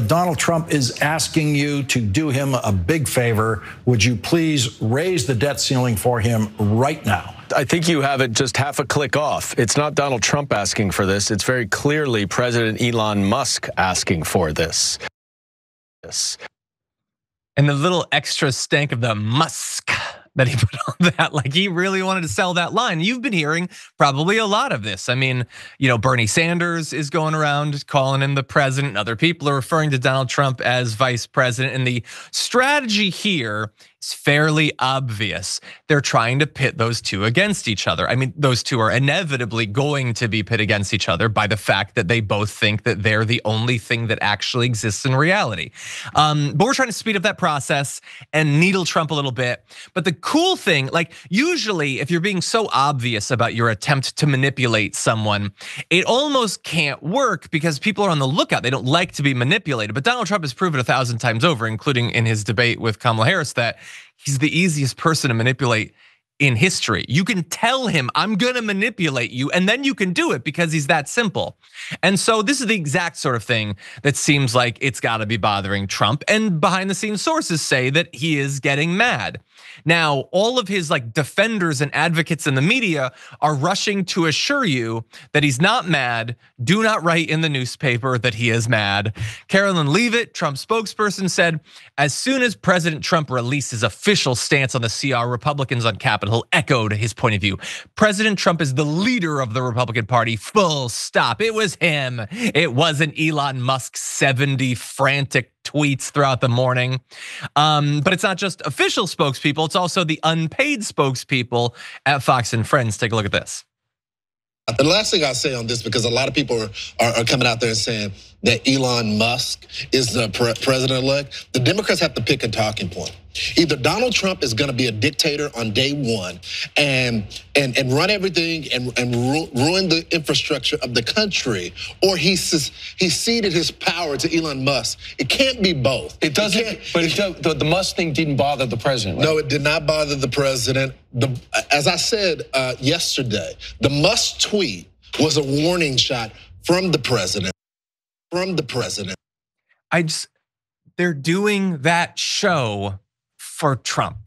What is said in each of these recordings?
Donald Trump is asking you to do him a big favor. Would you please raise the debt ceiling for him right now? I think you have it just half a click off. It's not Donald Trump asking for this. It's very clearly President Elon Musk asking for this. And the little extra stank of the Musk that he put on that, like he really wanted to sell that line. You've been hearing probably a lot of this. I mean, Bernie Sanders is going around calling him the president. Other people are referring to Donald Trump as vice president. And the strategy here is fairly obvious. They're trying to pit those two against each other. I mean, those two are inevitably going to be pit against each other by the fact that they both think that they're the only thing that actually exists in reality. But we're trying to speed up that process and needle Trump a little bit. But the cool thing, like usually if you're being so obvious about your attempt to manipulate someone, it almost can't work because people are on the lookout. They don't like to be manipulated. But Donald Trump has proven 1,000 times over, including in his debate with Kamala Harris, that he's the easiest person to manipulate in history. You can tell him, I'm gonna manipulate you, and then you can do it because he's that simple. And so this is the exact sort of thing that seems like it's gotta be bothering Trump, and behind the scenes sources say that he is getting mad. Now, all of his defenders and advocates in the media are rushing to assure you that he's not mad. Do not write in the newspaper that he is mad. Karoline Leavitt, Trump's spokesperson, said, as soon as President Trump released his official stance on the CR, Republicans on Capitol Hill echoed his point of view. President Trump is the leader of the Republican Party, full stop. It was him. It wasn't Elon Musk's 70 frantic tweets throughout the morning. But it's not just official spokespeople, it's also the unpaid spokespeople at Fox and Friends. Take a look at this. The last thing I'll say on this, because a lot of people are coming out there and saying that Elon Musk is the president-elect, the Democrats have to pick a talking point. Either Donald Trump is gonna be a dictator on day one and run everything and ruin the infrastructure of the country, or he ceded his power to Elon Musk. It can't be both. It doesn't, but the Musk thing didn't bother the president, right? No, it did not bother the president. As I said yesterday, the Musk tweet was a warning shot from the president. They're doing that show for Trump.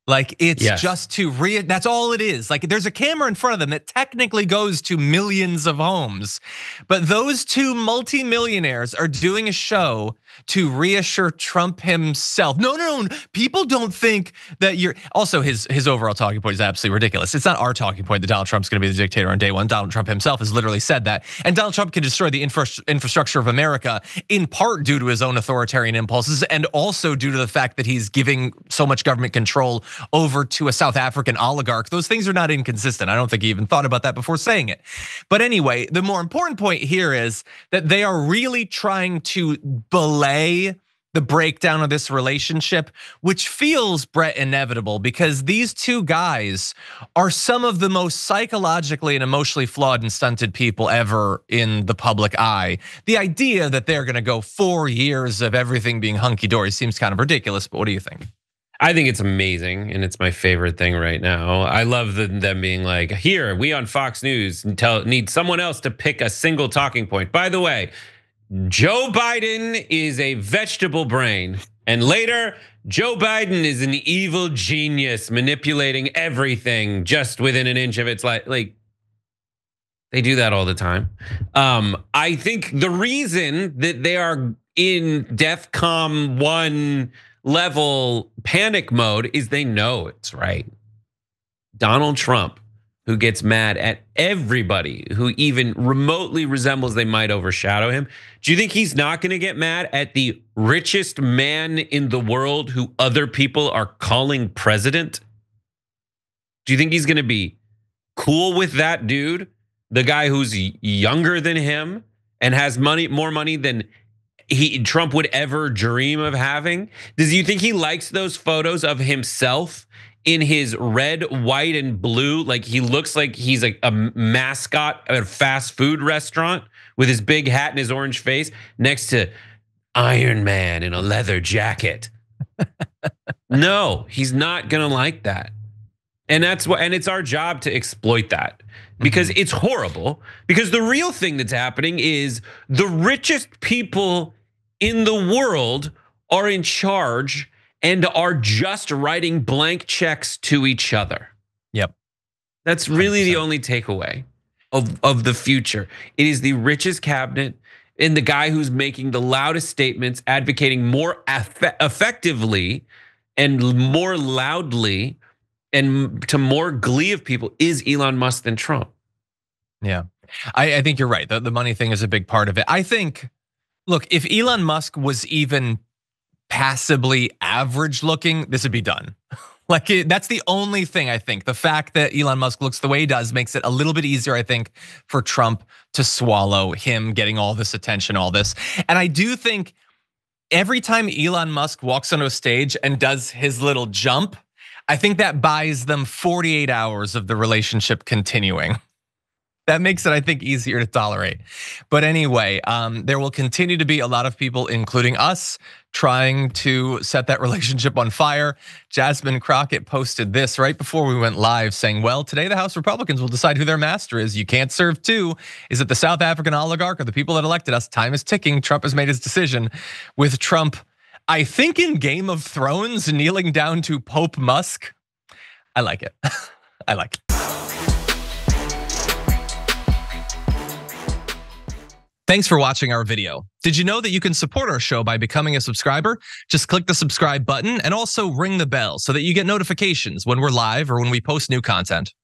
Like it's just that's all it is. Like there's a camera in front of them that technically goes to millions of homes. But those two multimillionaires are doing a show to reassure Trump himself. No, people don't think that you're, also his overall talking point is absolutely ridiculous. It's not our talking point that Donald Trump's gonna be the dictator on day one. Donald Trump himself has literally said that. And Donald Trump can destroy the infrastructure of America in part due to his own authoritarian impulses and also due to the fact that he's giving so much government control over to a South African oligarch. Those things are not inconsistent. I don't think he even thought about that before saying it. But anyway, the more important point here is that they are really trying to belay the breakdown of this relationship, which feels, Brett, inevitable because these two guys are some of the most psychologically and emotionally flawed and stunted people ever in the public eye. The idea that they're gonna go 4 years of everything being hunky-dory seems kind of ridiculous, but what do you think? I think it's amazing, and it's my favorite thing right now. I love them being like, here, we on Fox News need someone else to pick a single talking point. By the way, Joe Biden is a vegetable brain. And later, Joe Biden is an evil genius manipulating everything just within an inch of its life. Like, they do that all the time. I think the reason that they are in DEFCON 1 level panic mode is they know it's right. Donald Trump, who gets mad at everybody who even remotely resembles they might overshadow him. Do you think he's not gonna get mad at the richest man in the world who other people are calling president? Do you think he's gonna be cool with that dude? The guy who's younger than him and has more money than Trump would ever dream of having? Does you think he likes those photos of himself in his red, white, and blue? Like he looks like he's like a mascot at a fast food restaurant with his big hat and his orange face next to Iron Man in a leather jacket. No, he's not gonna like that. And that's what, and it's our job to exploit that because it's horrible. Because the real thing that's happening is the richest people in the world are in charge and are just writing blank checks to each other. Yep. That's really 100%. the only takeaway of the future. It is the richest cabinet and the guy who's making the loudest statements, advocating more effectively and more loudly and to more glee of people is Elon Musk than Trump. Yeah, I think you're right. The money thing is a big part of it. I think, look, if Elon Musk was even passably average looking, this would be done. Like that's the only thing I think. The fact that Elon Musk looks the way he does makes it a little bit easier, I think, for Trump to swallow him getting all this attention, all this. And I do think every time Elon Musk walks onto a stage and does his little jump, I think that buys them 48 hours of the relationship continuing. That makes it, I think, easier to tolerate. But anyway, there will continue to be a lot of people, including us, trying to set that relationship on fire. Jasmine Crockett posted this right before we went live saying, well, today the House Republicans will decide who their master is. You can't serve two. Is it the South African oligarch or the people that elected us? Time is ticking. Trump has made his decision. With Trump, I think in Game of Thrones, kneeling down to Pope Musk. I like it. I like it. Thanks for watching our video. Did you know that you can support our show by becoming a subscriber? Just click the subscribe button and also ring the bell so that you get notifications when we're live or when we post new content.